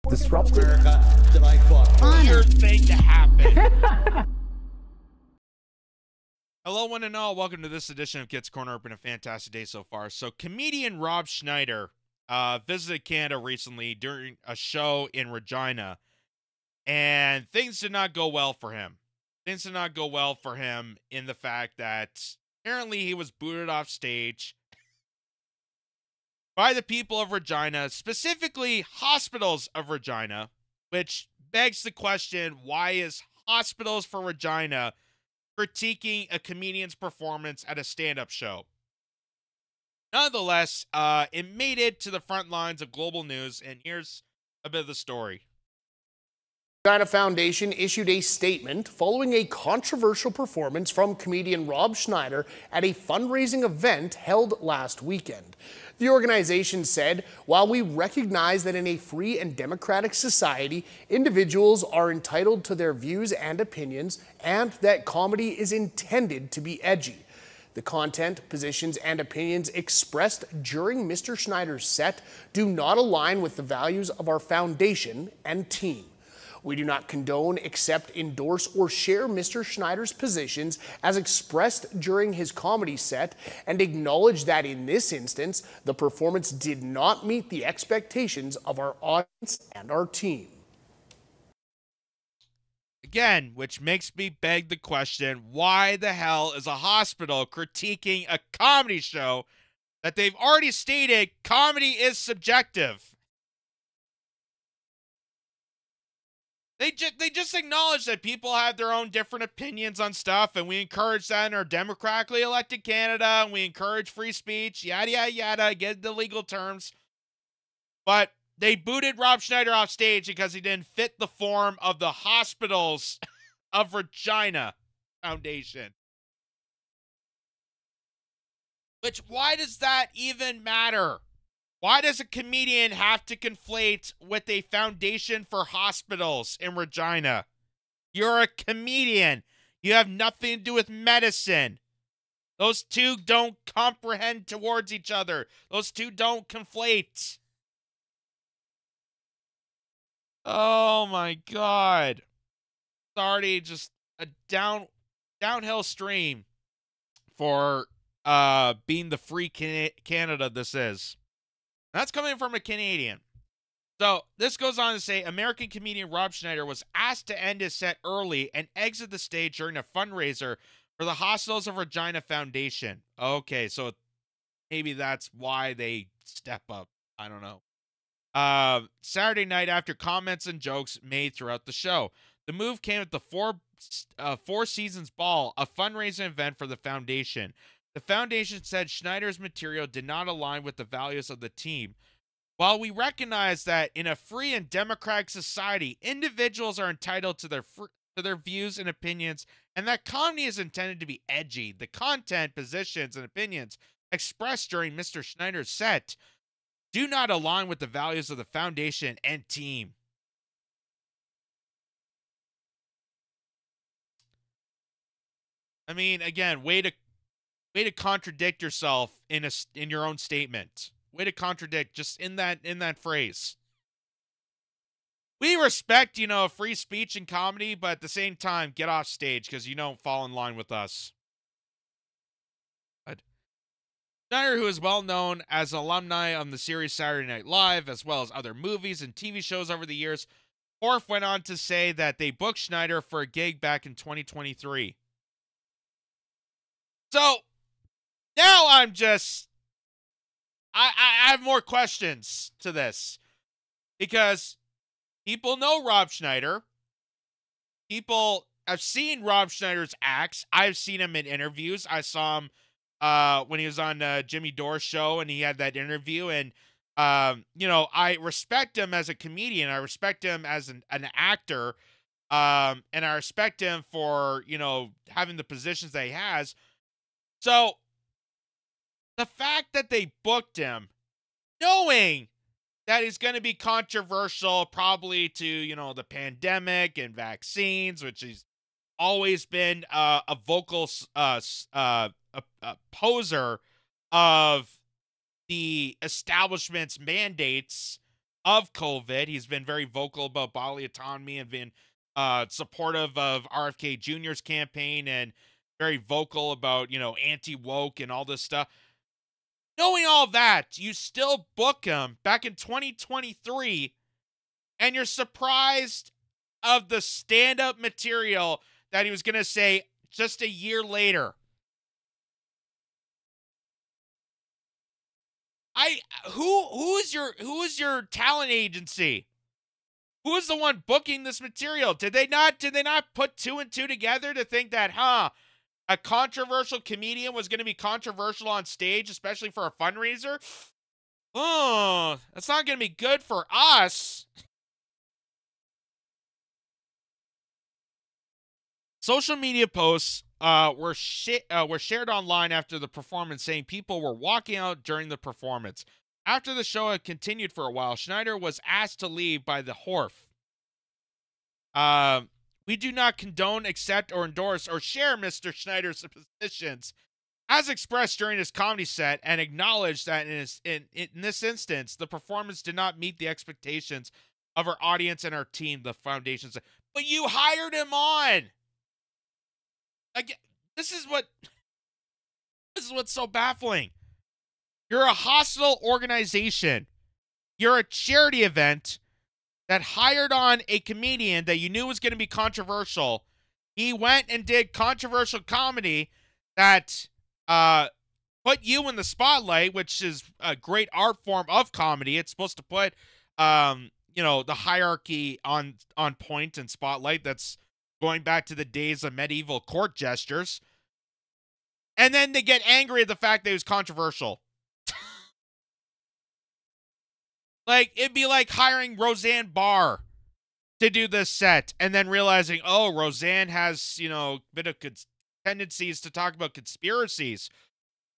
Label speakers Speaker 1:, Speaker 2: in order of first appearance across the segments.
Speaker 1: disruptive.
Speaker 2: America that I fought for.
Speaker 3: Weird thing to happen. Hello, one and all. Welcome to this edition of Kitz Corner. It's been a fantastic day so far. So, comedian Rob Schneider visited Canada recently during a show in Regina, and things did not go well for him. Things did not go well for him in the fact that apparently he was booted off stage by the people of Regina, specifically Hospitals of Regina, which begs the question, why is Hospitals for Regina critiquing a comedian's performance at a stand-up show? Nonetheless, it made it to the front lines of global news, and here's a bit of the story.
Speaker 4: Regina Foundation issued a statement following a controversial performance from comedian Rob Schneider at a fundraising event held last weekend. The organization said, while we recognize that in a free and democratic society, individuals are entitled to their views and opinions, and that comedy is intended to be edgy, the content, positions, and opinions expressed during Mr. Schneider's set do not align with the values of our foundation and team. We do not condone, accept, endorse, or share Mr. Schneider's positions as expressed during his comedy set, and acknowledge that in this instance, the performance did not meet the expectations of our audience and our team.
Speaker 3: Again, which makes me beg the question, why the hell is a hospital critiquing a comedy show that they've already stated comedy is subjective? They just acknowledge that people have their own different opinions on stuff, and we encourage that in our democratically elected Canada, and we encourage free speech, yada, yada, yada, get the legal terms. But they booted Rob Schneider off stage because he didn't fit the form of the Hospitals of Regina Foundation. Which, why does that even matter? Why does a comedian have to conflate with a foundation for hospitals in Regina? You're a comedian. You have nothing to do with medicine. Those two don't comprehend towards each other. Those two don't conflate. Oh my God. It's already just a downhill stream for being the free Canada this is. That's coming from a Canadian. So this goes on to say, American comedian Rob Schneider was asked to end his set early and exit the stage during a fundraiser for the Hospitals of Regina Foundation. Okay, so maybe that's why they step up. I don't know. Saturday night, after comments and jokes made throughout the show, the move came at the Four Seasons Ball, a fundraising event for the foundation. The foundation said Schneider's material did not align with the values of the team. While we recognize that in a free and democratic society, individuals are entitled to their views and opinions, and that comedy is intended to be edgy, the content, positions, and opinions expressed during Mr. Schneider's set do not align with the values of the foundation and team. I mean, again, way to contradict yourself in your own statement. Way to contradict just in that phrase. We respect, free speech and comedy, but at the same time, get off stage because you don't fall in line with us. But Schneider, who is well known as an alumni on the series Saturday Night Live, as well as other movies and TV shows over the years, Orff went on to say that they booked Schneider for a gig back in 2023. So now I have more questions to this, because people know Rob Schneider. People have seen Rob Schneider's acts. I've seen him in interviews. I saw him when he was on Jimmy Dore's show, and he had that interview. And I respect him as a comedian. I respect him as an actor, and I respect him for having the positions that he has. So the fact that they booked him, knowing that he's going to be controversial, probably to, the pandemic and vaccines, which he's always been a vocal opposer of the establishment's mandates of COVID. He's been very vocal about bodily autonomy and been supportive of RFK Jr.'s campaign and very vocal about, anti-woke and all this stuff. Knowing all that, you still book him back in 2023, and you're surprised of the stand-up material that he was going to say just a year later. Who is your talent agency? Who is the one booking this material? Did they not put two and two together to think that, a controversial comedian was going to be controversial on stage, especially for a fundraiser? Oh, that's not going to be good for us. Social media posts were shared online after the performance, saying people were walking out during the performance. After the show had continued for a while, Schneider was asked to leave by the Horf. We do not condone, accept, or endorse or share Mr. Schneider's positions as expressed during his comedy set, and acknowledged that in this instance, the performance did not meet the expectations of our audience and our team, the foundation said. But you hired him on! Again, this is what's so baffling. You're a hostile organization. You're a charity event that hired on a comedian that you knew was going to be controversial. He went and did controversial comedy that put you in the spotlight, which is a great art form of comedy. It's supposed to put, the hierarchy on point and spotlight. That's going back to the days of medieval court gestures. And then they get angry at the fact that it was controversial. Like, it'd be like hiring Roseanne Barr to do this set and then realizing, oh, Roseanne has, a bit of tendencies to talk about conspiracies.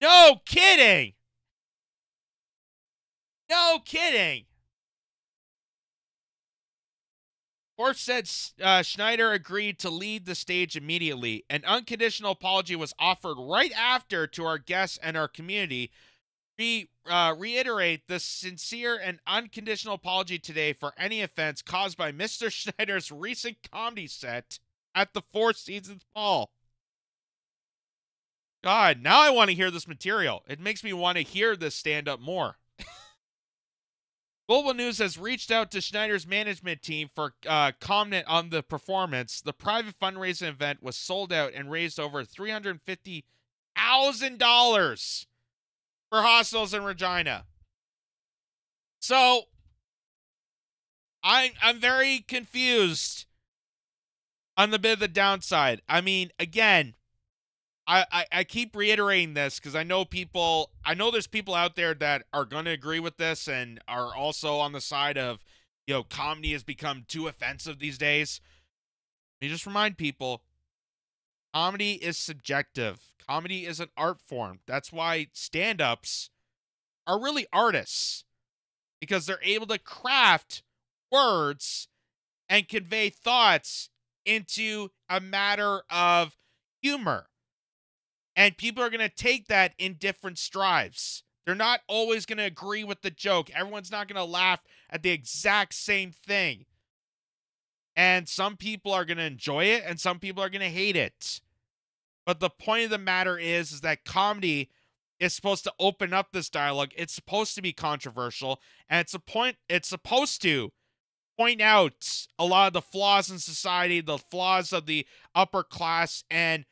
Speaker 3: No kidding! No kidding! Horf said Schneider agreed to leave the stage immediately. An unconditional apology was offered right after to our guests and our community. We reiterate the sincere and unconditional apology today for any offense caused by Mr. Schneider's recent comedy set at the Four Seasons Mall. God, now I want to hear this material. It makes me want to hear this stand-up more. Global News has reached out to Schneider's management team for comment on the performance. The private fundraising event was sold out and raised over $350,000 for hospitals in Regina. So, I'm very confused on the bit of the downside. I mean, again, I keep reiterating this because I know there's people out there that are going to agree with this and are also on the side of, comedy has become too offensive these days. Let me just remind people, comedy is subjective. Comedy is an art form. That's why stand-ups are really artists, because they're able to craft words and convey thoughts into a matter of humor. And people are going to take that in different strides. They're not always going to agree with the joke. Everyone's not going to laugh at the exact same thing. And some people are going to enjoy it, and some people are going to hate it. But the point of the matter is that comedy is supposed to open up this dialogue. It's supposed to be controversial, and it's supposed to point out a lot of the flaws in society, the flaws of the upper class, and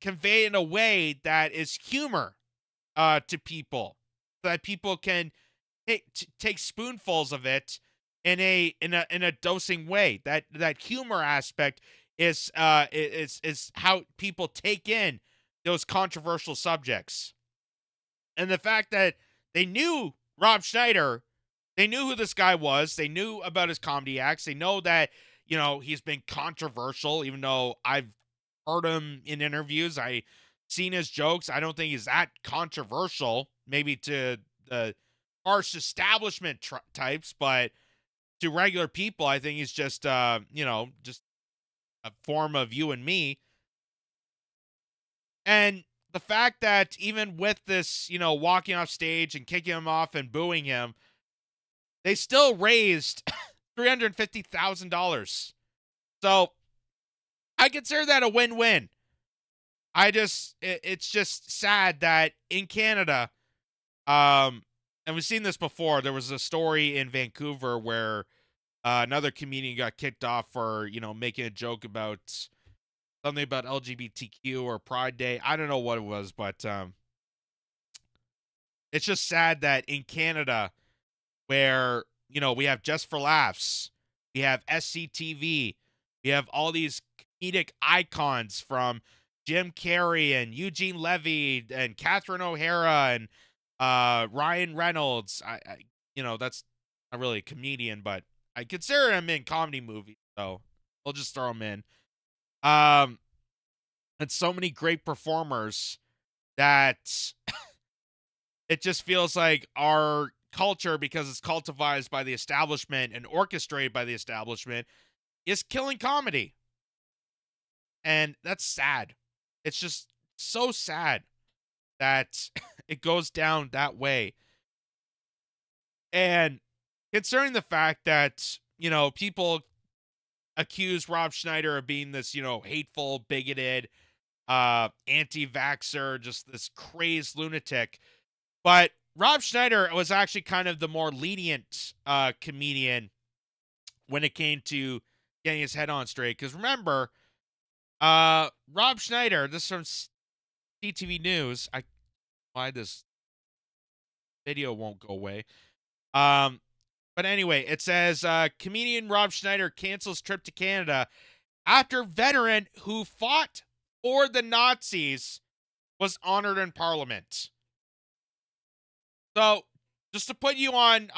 Speaker 3: convey in a way that is humor to people, so that people can take spoonfuls of it in a dosing way. That humor aspect is how people take in those controversial subjects. And the fact that they knew Rob Schneider, they knew who this guy was, they knew about his comedy acts, they know that, he's been controversial, even though I've heard him in interviews, I seen his jokes. I don't think he's that controversial, maybe to the harsh establishment types, but to regular people, I think he's just, just a form of you and me. And the fact that even with this, walking off stage and kicking him off and booing him, they still raised $350,000. So I consider that a win-win. It's just sad that in Canada, and we've seen this before. There was a story in Vancouver where another comedian got kicked off for, making a joke about something about LGBTQ or Pride Day. I don't know what it was, but it's just sad that in Canada, where, we have Just for Laughs, we have SCTV, we have all these comedic icons from Jim Carrey and Eugene Levy and Catherine O'Hara and Ryan Reynolds. That's not really a comedian, but I consider him in comedy movies, so we'll just throw him in. And so many great performers that it just feels like our culture, because it's cultivated by the establishment and orchestrated by the establishment, is killing comedy. And that's sad. It's just so sad that it goes down that way. And concerning the fact that, people accuse Rob Schneider of being this, hateful, bigoted, anti-vaxxer, just this crazed lunatic. But Rob Schneider was actually kind of the more lenient comedian when it came to getting his head on straight. Because remember, Rob Schneider, this is from CTV News. Why this video won't go away. But anyway, it says, comedian Rob Schneider cancels trip to Canada after veteran who fought for the Nazis was honored in Parliament. So, just to put you on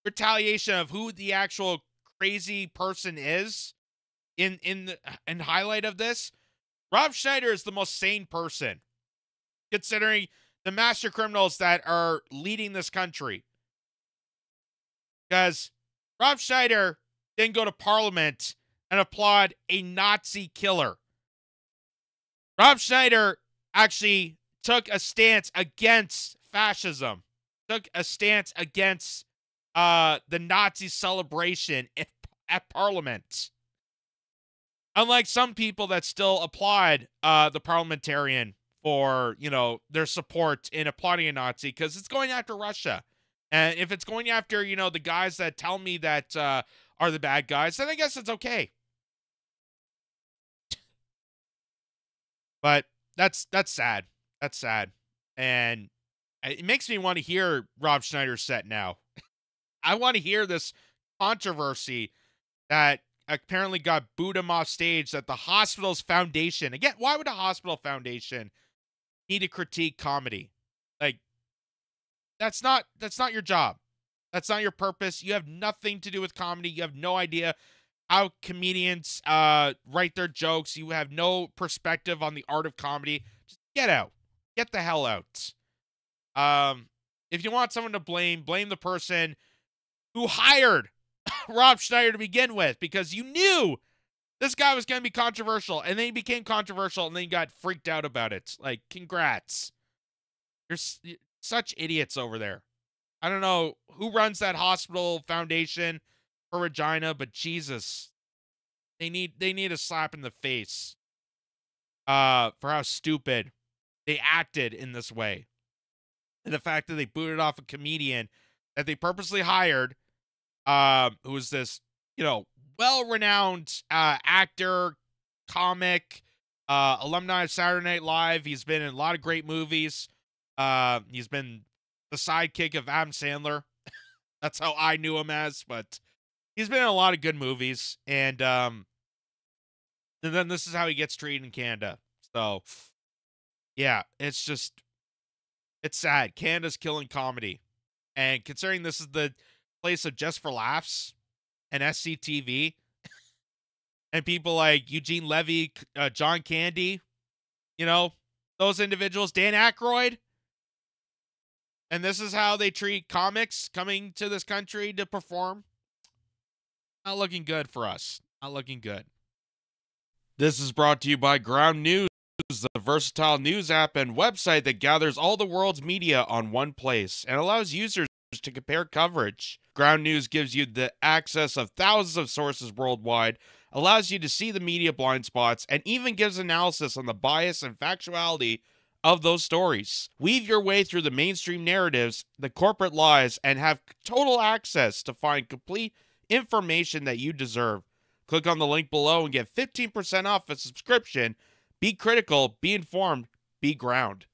Speaker 3: retaliation of who the actual crazy person is in highlight of this, Rob Schneider is the most sane person, considering the master criminals that are leading this country. Because Rob Schneider didn't go to Parliament and applaud a Nazi killer. Rob Schneider actually took a stance against fascism, took a stance against the Nazi celebration at Parliament. Unlike some people that still applaud the parliamentarian for, their support in applauding a Nazi, because it's going after Russia. And if it's going after, the guys that tell me that are the bad guys, then I guess it's okay. But that's sad. That's sad. And it makes me want to hear Rob Schneider's set now. I want to hear this controversy that apparently got booed him off stage, that the hospital's foundation, again, why would a hospital foundation need to critique comedy? Like, that's not your job. That's not your purpose. You have nothing to do with comedy. You have no idea how comedians write their jokes. You have no perspective on the art of comedy. Just get out. Get the hell out. If you want someone to blame the person who hired Rob Schneider to begin with, because you knew this guy was going to be controversial, and then he became controversial, and then you got freaked out about it. Like, congrats. You're such idiots over there. I don't know who runs that hospital foundation for Regina, but Jesus, they need a slap in the face for how stupid they acted in this way. And the fact that they booted off a comedian that they purposely hired, who was this, well-renowned actor, comic, alumni of Saturday Night Live. He's been in a lot of great movies. He's been the sidekick of Adam Sandler. That's how I knew him as, but he's been in a lot of good movies. And then this is how he gets treated in Canada. So, yeah, it's sad. Canada's killing comedy. And considering this is the place of Just for Laughs and SCTV, and people like Eugene Levy, John Candy, those individuals, Dan Aykroyd, and this is how they treat comics coming to this country to perform. Not looking good for us. Not looking good. This is brought to you by Ground News, the versatile news app and website that gathers all the world's media on one place and allows users to compare coverage. Ground News gives you the access of thousands of sources worldwide, allows you to see the media blind spots, and even gives analysis on the bias and factuality of those stories. Weave your way through the mainstream narratives, the corporate lies, and have total access to find complete information that you deserve. Click on the link below and get 15% off a subscription. Be critical, be informed, be ground.